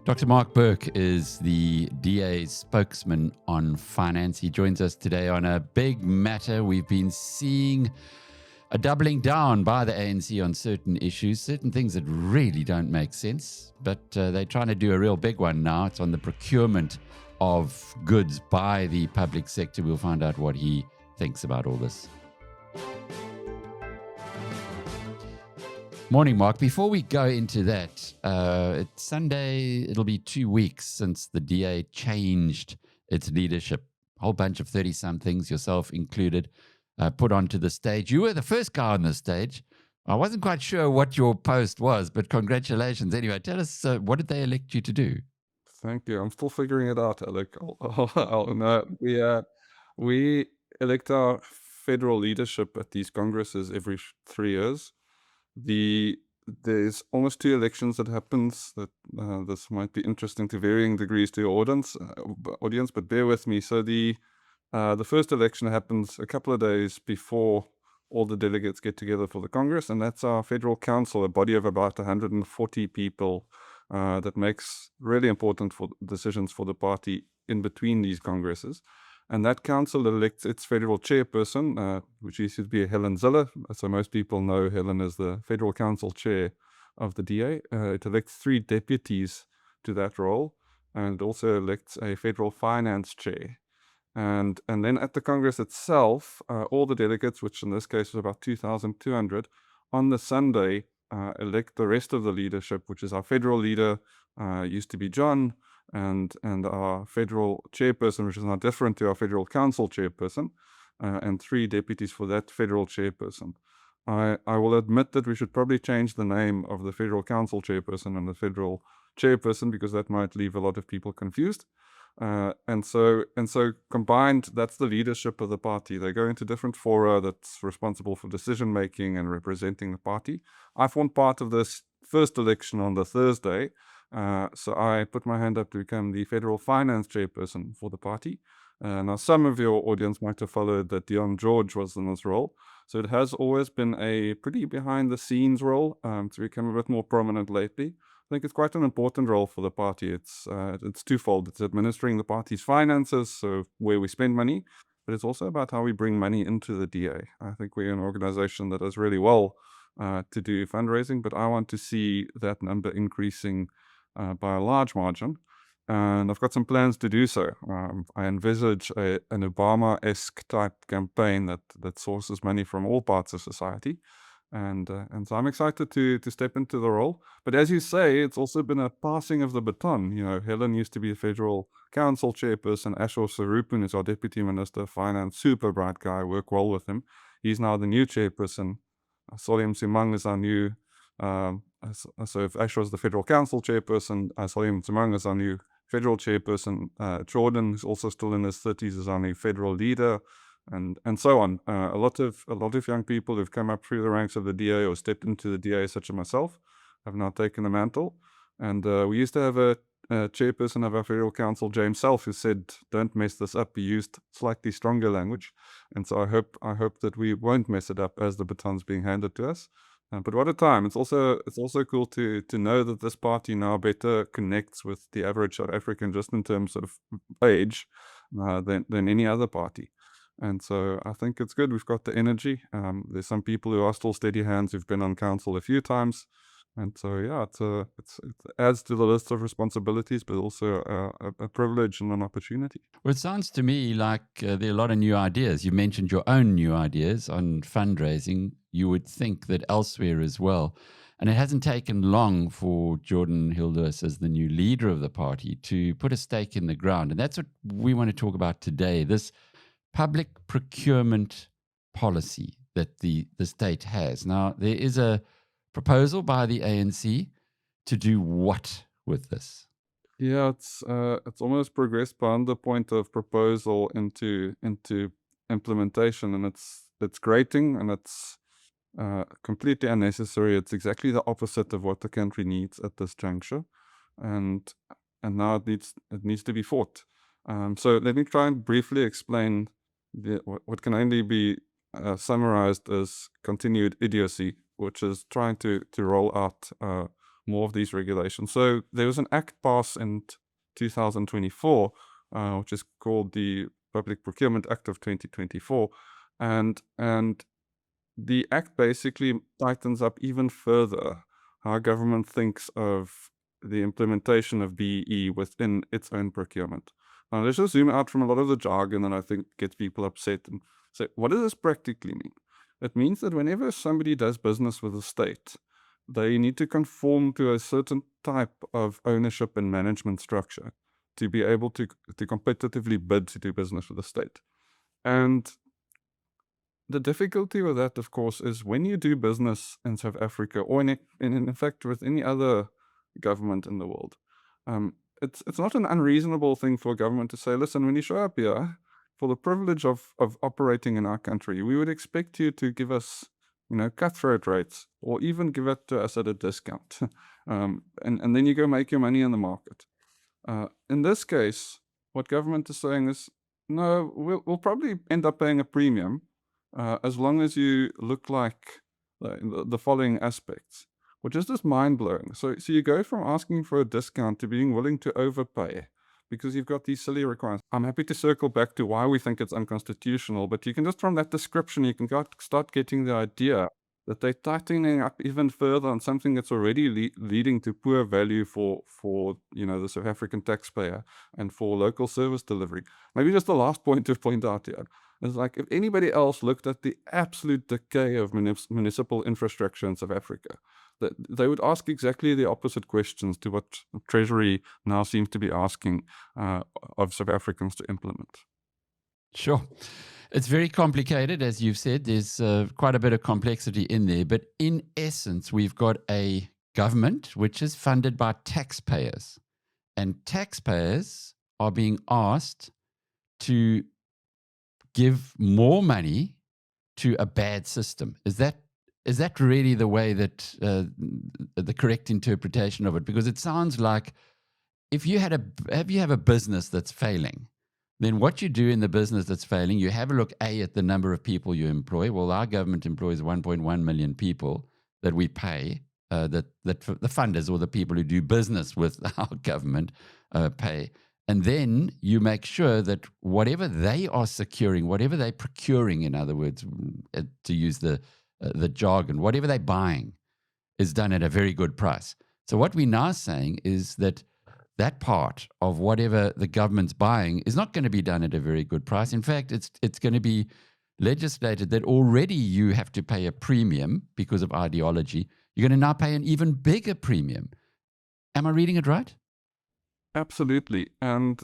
Dr. Mark Burke is the DA's spokesman on finance. He joins us today on a big matter. We've been seeing a doubling down by the ANC on certain issues, certain things that really don't make sense, but they're trying to do a real big one now. It's on the procurement of goods by the public sector. We'll find out what he thinks about all this. Morning, Mark. Before we go into that, it's Sunday. It'll be 2 weeks since the DA changed its leadership. A whole bunch of 30-somethings, yourself included, put onto the stage. You were the first guy on the stage. I wasn't quite sure what your post was, but congratulations. Anyway, tell us, what did they elect you to do? Thank you. I'm still figuring it out, Alec. No, we elect our federal leadership at these congresses every 3 years. There's almost 2 elections that happens that this might be interesting to varying degrees to your audience, but bear with me. So the first election happens a couple of days before all the delegates get together for the Congress, and that's our federal council, a body of about 140 people that makes really important decisions for the party in between these congresses. And that council elects its federal chairperson, which used to be Helen Zille. So most people know Helen as the federal council chair of the DA. It elects 3 deputies to that role, and also elects a federal finance chair. And then at the Congress itself, all the delegates, which in this case was about 2,200, on the Sunday elect the rest of the leadership, which is our federal leader, used to be John, and our federal chairperson, which is now different to our federal council chairperson, and 3 deputies for that federal chairperson. I will admit that we should probably change the name of the federal council chairperson and the federal chairperson, because that might leave a lot of people confused. And so combined, that's the leadership of the party. They go into different fora that's responsible for decision making and representing the party. I formed part of this first election on the Thursday, so I put my hand up to become the federal finance chairperson for the party. Now, some of your audience might have followed that Dion George was in this role. So it has always been a pretty behind-the-scenes role to become a bit more prominent lately. I think it's quite an important role for the party. It's twofold. It's administering the party's finances, so where we spend money, but it's also about how we bring money into the DA. I think we're an organization that does really well to do fundraising, but I want to see that number increasing by a large margin. And I've got some plans to do so. I envisage an Obama-esque type campaign that sources money from all parts of society. And so I'm excited to step into the role. But as you say, it's also been a passing of the baton. You know, Helen used to be a federal council chairperson. Ashor Sarupun is our deputy minister of finance, super bright guy, work well with him. He's now the new chairperson. Solium Simang is our new, so if Ashor is the federal council chairperson, Solium Simang is our new federal chairperson. Jordan, who's also still in his 30s, is our new federal leader. And so on. A lot of young people who've come up through the ranks of the DA or stepped into the DA, such as myself, have now taken the mantle. And we used to have a chairperson of our federal council, James Self, who said, "Don't mess this up." He used slightly stronger language, and so I hope that we won't mess it up as the baton's being handed to us. But what a time! It's also cool to know that this party now better connects with the average South African, just in terms of age, than any other party. And so I think it's good. We've got the energy. There's some people who are still steady hands who've been on council a few times. And so, yeah, it adds to the list of responsibilities, but also a privilege and an opportunity. Well, it sounds to me like there are a lot of new ideas. You mentioned your own new ideas on fundraising. You would think that elsewhere as well. And it hasn't taken long for Jordan Hilders, as the new leader of the party, to put a stake in the ground. And that's what we want to talk about today. This public procurement policy that the state has. Now, there is a proposal by the ANC to do what with this? Yeah, it's almost progressed beyond the point of proposal into implementation, and it's grating, and it's completely unnecessary. It's exactly the opposite of what the country needs at this juncture, and now it needs to be fought. So let me try and briefly explain what can only be summarized as continued idiocy, which is trying to roll out more of these regulations. So there was an act passed in 2024, which is called the Public Procurement Act of 2024, and the act basically tightens up even further how government thinks of the implementation of BEE within its own procurement. Now, let's just zoom out from a lot of the jargon that I think gets people upset and say, what does this practically mean? It means that whenever somebody does business with the state, they need to conform to a certain type of ownership and management structure to be able to competitively bid to do business with the state. And the difficulty with that, of course, is when you do business in South Africa, or in fact with any other government in the world, it's not an unreasonable thing for a government to say, listen, when you show up here for the privilege of operating in our country, we would expect you to give us, cutthroat rates, or even give it to us at a discount. And then you go make your money in the market. In this case, what government is saying is, no, we'll probably end up paying a premium as long as you look like the following aspects, which is just mind-blowing. So you go from asking for a discount to being willing to overpay because you've got these silly requirements. I'm happy to circle back to why we think it's unconstitutional, but you can just, from that description, you can start getting the idea that they're tightening up even further on something that's already leading to poor value for the South African taxpayer and for local service delivery. Maybe just the last point to point out here is, like, if anybody else looked at the absolute decay of municipal infrastructure in South Africa, that they would ask exactly the opposite questions to what Treasury now seems to be asking of South Africans to implement. Sure. It's very complicated, as you've said. There's quite a bit of complexity in there. But in essence, we've got a government which is funded by taxpayers. And taxpayers are being asked to give more money to a bad system. Is that really the way that the correct interpretation of it? Because it sounds like if you have a business that's failing, then what you do in the business that's failing, you have a look, at the number of people you employ. Well, our government employs 1.1 million people that we pay, that the funders or the people who do business with our government pay. And then you make sure that whatever they are securing, whatever they're procuring, in other words, to use the jargon, whatever they're buying is done at a very good price. So what we're now saying is that part of whatever the government's buying is not going to be done at a very good price. In fact, it's going to be legislated that already you have to pay a premium because of ideology. You're going to now pay an even bigger premium. Am I reading it right? Absolutely. And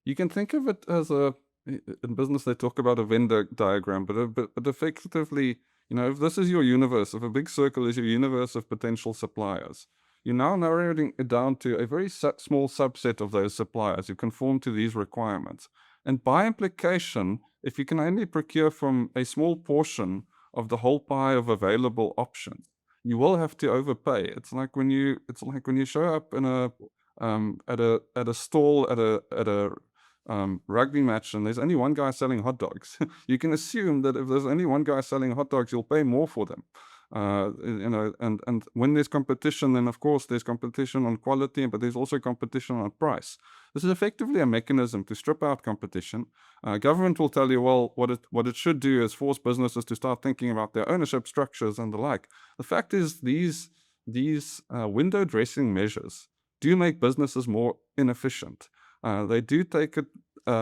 you can think of it as in business they talk about a Venn diagram, but effectively, if this is your universe, if a big circle is your universe of potential suppliers, you're now narrowing it down to a very small subset of those suppliers who conform to these requirements. And by implication, if you can only procure from a small portion of the whole pie of available options, you will have to overpay. It's like when you show up in at a stall at a rugby match and there's only one guy selling hot dogs. You can assume that if there's only one guy selling hot dogs, you'll pay more for them. And when there's competition, then of course there's competition on quality, but there's also competition on price. This is effectively a mechanism to strip out competition. Government will tell you, well, what it should do is force businesses to start thinking about their ownership structures and the like. The fact is, these window dressing measures do make businesses more inefficient. They do take it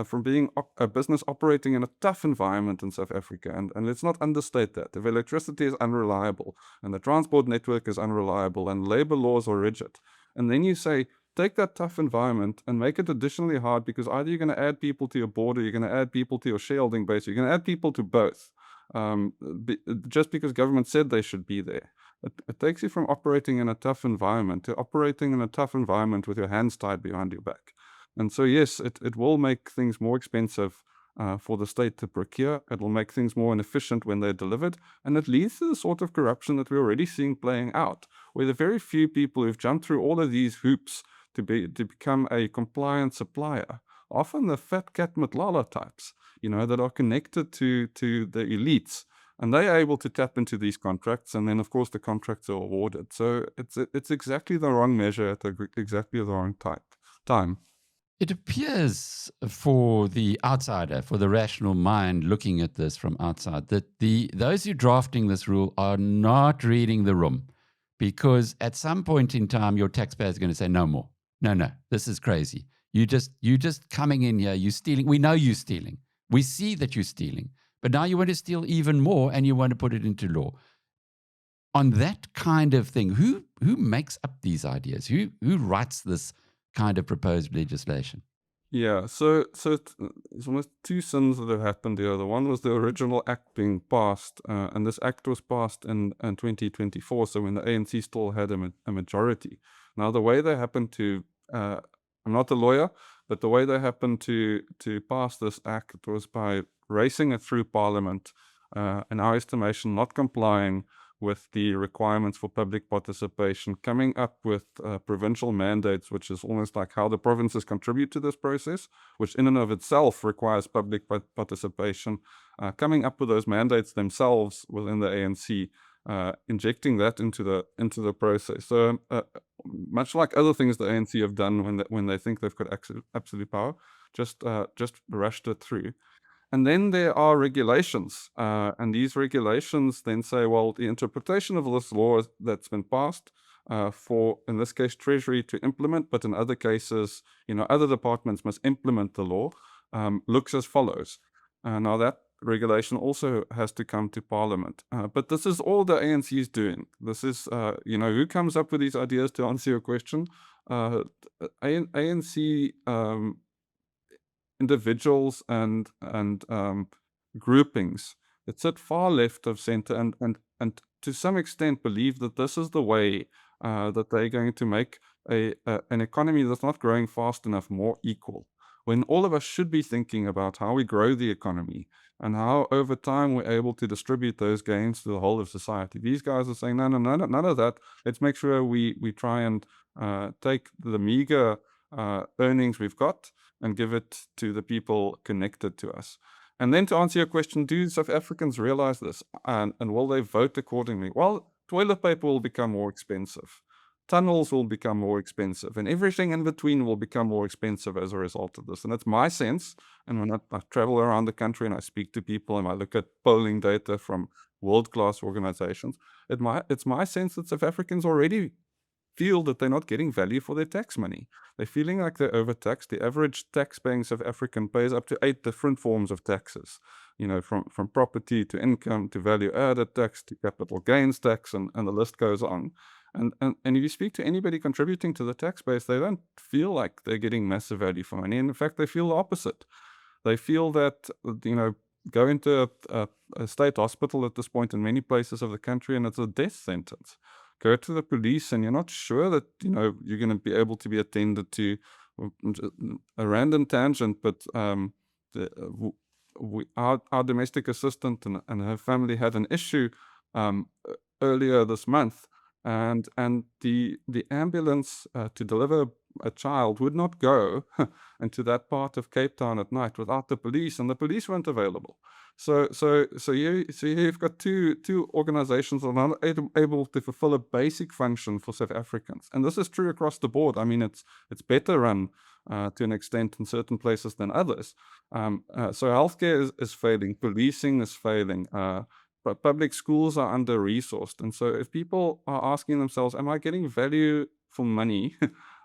from being a business operating in a tough environment in South Africa. And let's not understate that. If electricity is unreliable and the transport network is unreliable and labor laws are rigid, and then you say, take that tough environment and make it additionally hard, because either you're going to add people to your border, you're going to add people to your shareholding base, you're going to add people to both, just because government said they should be there. It takes you from operating in a tough environment to operating in a tough environment with your hands tied behind your back. And so, yes, it will make things more expensive for the state to procure. It will make things more inefficient when they're delivered. And it leads to the sort of corruption that we're already seeing playing out, where the very few people who've jumped through all of these hoops to become a compliant supplier, often the fat cat Matlala types, that are connected to the elites, And they are able to tap into these contracts, and then of course the contracts are awarded. So it's exactly the wrong measure at exactly the wrong time. It appears for the outsider, for the rational mind looking at this from outside, that those who are drafting this rule are not reading the room, because at some point in time, your taxpayer is going to say, no more. No, this is crazy. You just coming in here, you're stealing. We know you're stealing. We see that you're stealing. But now you want to steal even more, and you want to put it into law. On that kind of thing, who makes up these ideas? Who writes this kind of proposed legislation? Yeah, so there's almost two sins that have happened here. The one was the original act being passed, and this act was passed in 2024, so when the ANC still had a majority. Now, the way they happened to, I'm not a lawyer, but the way they happened to pass this act was by racing it through Parliament, in our estimation, not complying with the requirements for public participation, coming up with provincial mandates, which is almost like how the provinces contribute to this process, which in and of itself requires public participation, coming up with those mandates themselves within the ANC, injecting that into the process. So much like other things the ANC have done when they think they've got absolute power, just rushed it through. And then there are regulations, and these regulations then say, well, the interpretation of this law that's been passed for, in this case, Treasury to implement, but in other cases, other departments must implement the law, looks as follows. Now that regulation also has to come to Parliament. But this is all the ANC is doing. This is, who comes up with these ideas, to answer your question? ANC individuals and groupings that sit far left of center and to some extent believe that this is the way that they're going to make an economy that's not growing fast enough more equal, when all of us should be thinking about how we grow the economy and how over time we're able to distribute those gains to the whole of society. These guys are saying, no, none of that. Let's make sure we try and take the meager earnings we've got and give it to the people connected to us. And then to answer your question, do South Africans realize this, and will they vote accordingly? Well, toilet paper will become more expensive. Tunnels will become more expensive, and everything in between will become more expensive as a result of this. And that's my sense. And when I travel around the country and I speak to people and I look at polling data from world-class organizations, it's my sense that South Africans already feel that they're not getting value for their tax money. They're feeling like they're overtaxed. The average tax-paying South African pays up to 8 different forms of taxes, from property to income to value-added tax to capital gains tax, and the list goes on. And if you speak to anybody contributing to the tax base, they don't feel like they're getting massive value for money. And in fact, they feel the opposite. They feel that, go into a state hospital at this point in many places of the country, and it's a death sentence. Go to the police and you're not sure that you're going to be able to be attended to. A random tangent, but our domestic assistant and her family had an issue earlier this month, and the ambulance to deliver a child would not go into that part of Cape Town at night without the police, and the police weren't available. So you've got two organizations that are not able to fulfill a basic function for South Africans, and this is true across the board. I mean, it's better run to an extent in certain places than others. So healthcare is failing, policing is failing, but public schools are under-resourced, and so if people are asking themselves, "Am I getting value for money?"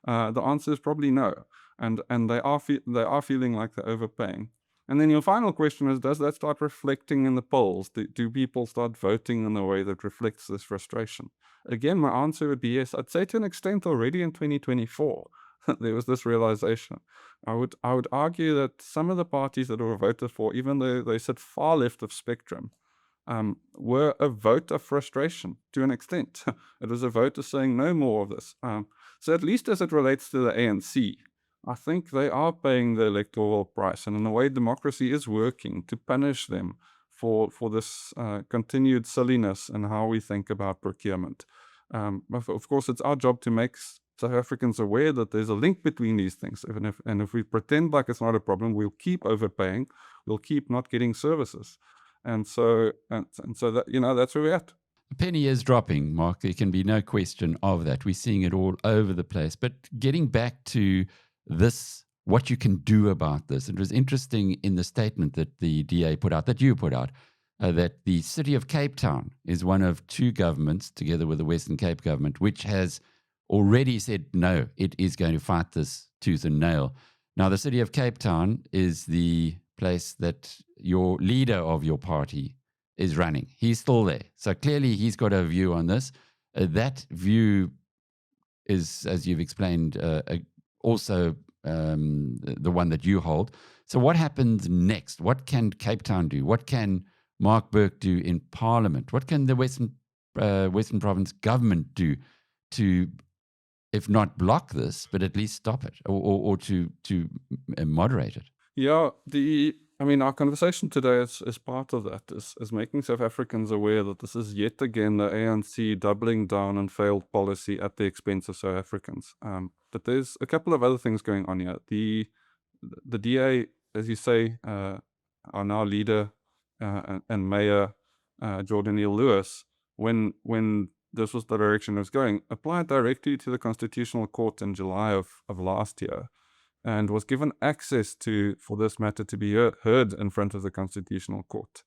The answer is probably no, and they are feeling like they're overpaying. And then your final question is, does that start reflecting in the polls? Do people start voting in a way that reflects this frustration? Again, my answer would be yes. I'd say to an extent already in 2024, there was this realization. I would argue that some of the parties that were voted for, even though they sit far left of spectrum, were a vote of frustration to an extent. It was a vote of saying no more of this. So at least as it relates to the ANC, I think they are paying the electoral price, and in a way democracy is working to punish them for this continued silliness in how we think about procurement. Of course, it's our job to make South Africans aware that there's a link between these things. And if we pretend like it's not a problem, we'll keep overpaying, we'll keep not getting services. And so that, that's where we're at. The penny is dropping, Mark. There can be no question of that. We're seeing it all over the place. But getting back to this, what you can do about this, it was interesting in the statement that the DA put out, that you put out, that the city of Cape Town is one of two governments, together with the Western Cape government, which has already said, no, it is going to fight this tooth and nail. Now, the city of Cape Town is the place that your leader of your party is running. He's still there. So clearly he's got a view on this. That view is, as you've explained, also the one that you hold. So what happens next? What can Cape Town do? What can Mark Burke do in Parliament? What can the Western Province government do to, if not block this, but at least stop it or to moderate it? Yeah, our conversation today is part of that, is making South Africans aware that this is yet again the ANC doubling down on failed policy at the expense of South Africans. But there's a couple of other things going on here. The DA, as you say, our now leader and mayor, Jordan Hill-Lewis, when this was the direction it was going, applied directly to the Constitutional Court in July of last year, and was given access for this matter to be heard in front of the Constitutional Court,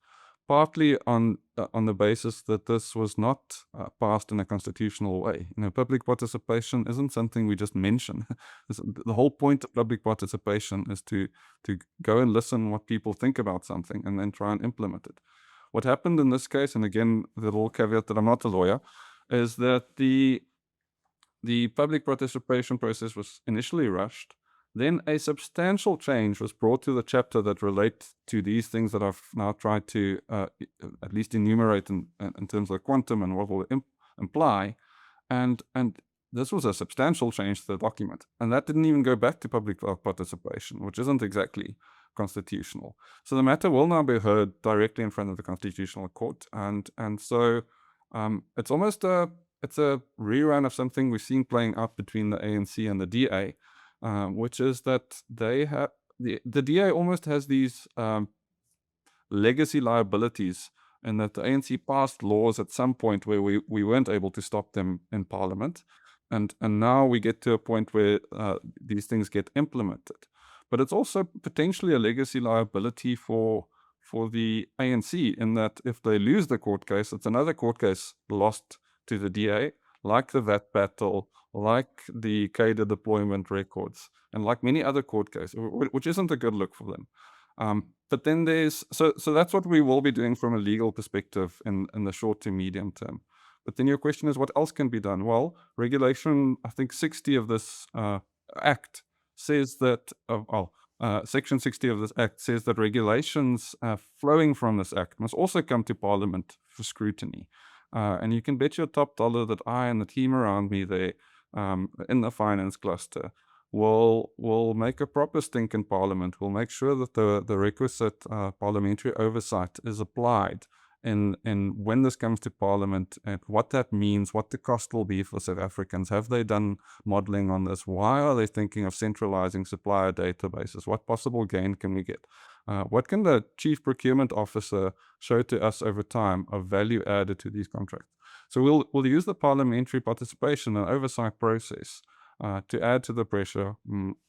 partly on the basis that this was not passed in a constitutional way. Public participation isn't something we just mention. The whole point of public participation is to go and listen what people think about something and then try and implement it. What happened in this case, and again, the little caveat that I'm not a lawyer, is that the public participation process was initially rushed. Then a substantial change was brought to the chapter that relate to these things that I've now tried to at least enumerate in terms of quantum and what will imply. And this was a substantial change to the document. And that didn't even go back to public participation, which isn't exactly constitutional. So the matter will now be heard directly in front of the Constitutional Court. And so it's almost it's a rerun of something we've seen playing out between the ANC and the DA. Which is that they have the DA almost has these legacy liabilities, and that the ANC passed laws at some point where we weren't able to stop them in Parliament, and now we get to a point where these things get implemented. But it's also potentially a legacy liability for the ANC, in that if they lose the court case, it's another court case lost to the DA, like the VAT battle, like the CADA deployment records, and like many other court cases, which isn't a good look for them. But then so that's what we will be doing from a legal perspective in the short to medium term. But then your question is, what else can be done? Well, regulation, I think 60 of this act says that, Section 60 of this act says that regulations flowing from this act must also come to Parliament for scrutiny. And you can bet your top dollar that I and the team around me there, in the finance cluster, will make a proper stink in Parliament. We'll make sure that the requisite parliamentary oversight is applied in when this comes to Parliament, and what that means, what the cost will be for South Africans. Have they done modeling on this? Why are they thinking of centralizing supplier databases? What possible gain can we get? What can the chief procurement officer show to us over time of value added to these contracts? So we'll use the parliamentary participation and oversight process to add to the pressure.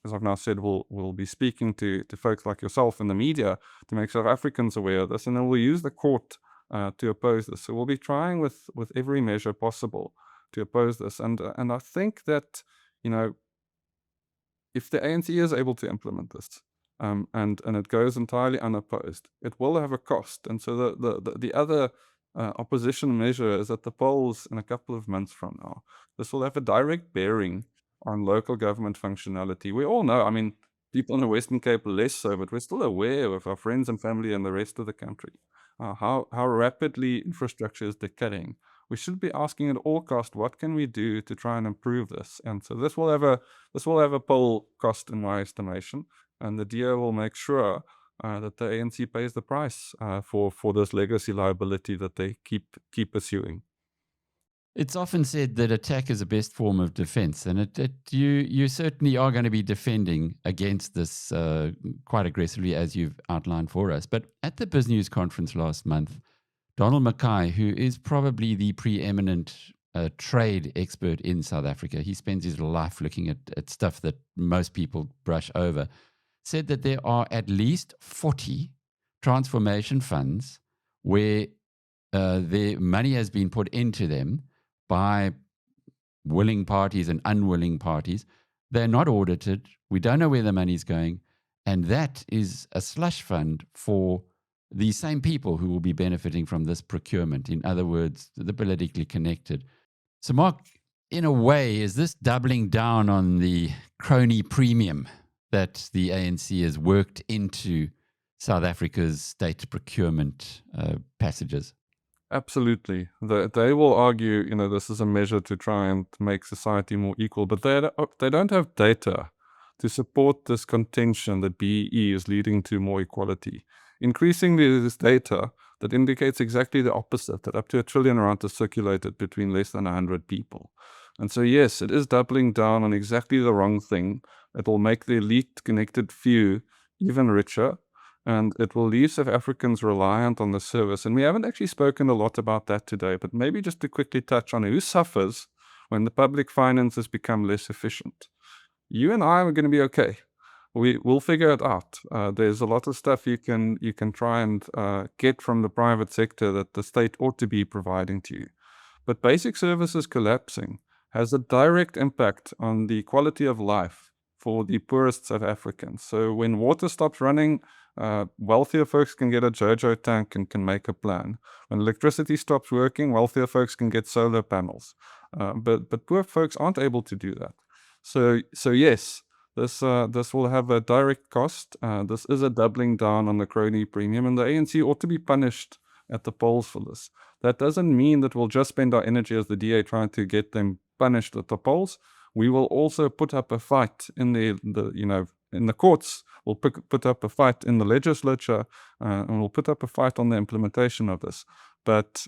As I've now said, we'll be speaking to folks like yourself in the media to make South Africans aware of this, and then we'll use the court to oppose this. So we'll be trying with every measure possible to oppose this. And I think that, if the ANC is able to implement this, and it goes entirely unopposed, it will have a cost. And so the other opposition measure is at the polls in a couple of months from now. This will have a direct bearing on local government functionality. We all know, people in the Western Cape less so, but we're still aware of our friends and family and the rest of the country, how rapidly infrastructure is decaying. We should be asking at all cost, what can we do to try and improve this? And so this will have a poll cost, in my estimation, and the DA will make sure that the ANC pays the price for this legacy liability that they keep pursuing. It's often said that attack is the best form of defense, and you certainly are going to be defending against this quite aggressively, as you've outlined for us. But at the BizNews conference last month, Donald Mackay, who is probably the preeminent trade expert in South Africa, he spends his life looking at stuff that most people brush over, said that there are at least 40 transformation funds where their money has been put into them by willing parties and unwilling parties. They're not audited. We don't know where the money's going. And that is a slush fund for the same people who will be benefiting from this procurement. In other words, the politically connected. So, Mark, in a way, is this doubling down on the crony premium that the ANC has worked into South Africa's state procurement passages? Absolutely. They will argue, this is a measure to try and make society more equal, but they don't have data to support this contention that BEE is leading to more equality. Increasingly, there's data that indicates exactly the opposite, that up to R1 trillion is circulated between less than 100 people. And so, yes, it is doubling down on exactly the wrong thing. It will make the elite connected few even richer, and it will leave South Africans reliant on the service. And we haven't actually spoken a lot about that today, but maybe just to quickly touch on who suffers when the public finances become less efficient. You and I are going to be okay. We'll figure it out. There's a lot of stuff you can try and get from the private sector that the state ought to be providing to you. But basic services collapsing has a direct impact on the quality of life for the poorest South Africans. So when water stops running, wealthier folks can get a JoJo tank and can make a plan. When electricity stops working, wealthier folks can get solar panels. But poor folks aren't able to do that. So yes, this will have a direct cost. This is a doubling down on the crony premium, and the ANC ought to be punished at the polls for this. That doesn't mean that we'll just spend our energy as the DA trying to get them punished at the polls. We will also put up a fight in in the courts. We'll put up a fight in the legislature, and we'll put up a fight on the implementation of this. But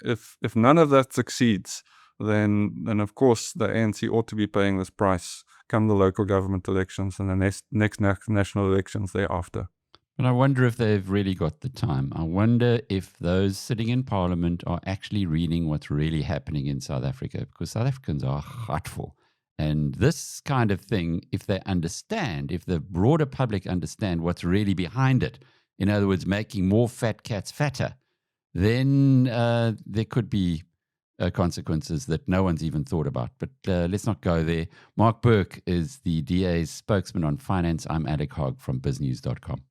if none of that succeeds, then of course the ANC ought to be paying this price come the local government elections and the next national elections thereafter. But I wonder if they've really got the time. I wonder if those sitting in Parliament are actually reading what's really happening in South Africa, because South Africans are heartful. And this kind of thing, if they understand, if the broader public understand what's really behind it, in other words, making more fat cats fatter, then there could be consequences that no one's even thought about. But let's not go there. Mark Burke is the DA's spokesman on finance. I'm Alec Hogg from biznews.com.